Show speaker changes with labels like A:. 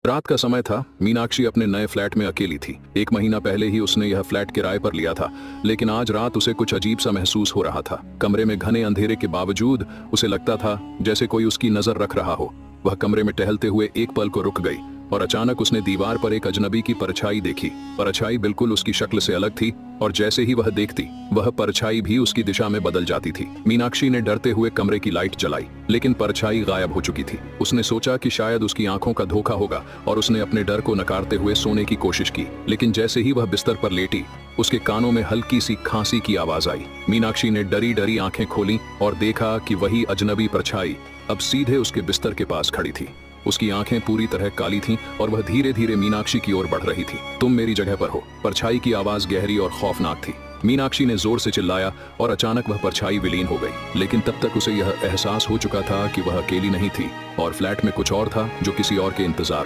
A: रात का समय था। मीनाक्षी अपने नए फ्लैट में अकेली थी। 1 महीना पहले ही उसने यह फ्लैट किराए पर लिया था, लेकिन आज रात उसे कुछ अजीब सा महसूस हो रहा था। कमरे में घने अंधेरे के बावजूद उसे लगता था जैसे कोई उसकी नजर रख रहा हो। वह कमरे में टहलते हुए एक पल को रुक गई और अचानक उसने दीवार पर एक अजनबी की परछाई देखी। परछाई बिल्कुल उसकी शक्ल से अलग थी और जैसे ही वह देखती, वह परछाई भी उसकी दिशा में बदल जाती थी। मीनाक्षी ने डरते हुए कमरे की लाइट जलाई, लेकिन परछाई गायब हो चुकी थी। उसने सोचा कि शायद उसकी आंखों का धोखा होगा और उसने अपने डर को नकारते हुए सोने की कोशिश की। लेकिन जैसे ही वह बिस्तर पर लेटी, उसके कानों में हल्की सी खांसी की आवाज आई। मीनाक्षी ने डरी डरी आंखें खोली और देखा कि वही अजनबी परछाई अब सीधे उसके बिस्तर के पास खड़ी थी। उसकी आंखें पूरी तरह काली थीं और वह धीरे धीरे मीनाक्षी की ओर बढ़ रही थी। तुम मेरी जगह पर हो। परछाई की आवाज गहरी और खौफनाक थी। मीनाक्षी ने जोर से चिल्लाया और अचानक वह परछाई विलीन हो गई। लेकिन तब तक उसे यह एहसास हो चुका था कि वह अकेली नहीं थी और फ्लैट में कुछ और था जो किसी और के इंतजार में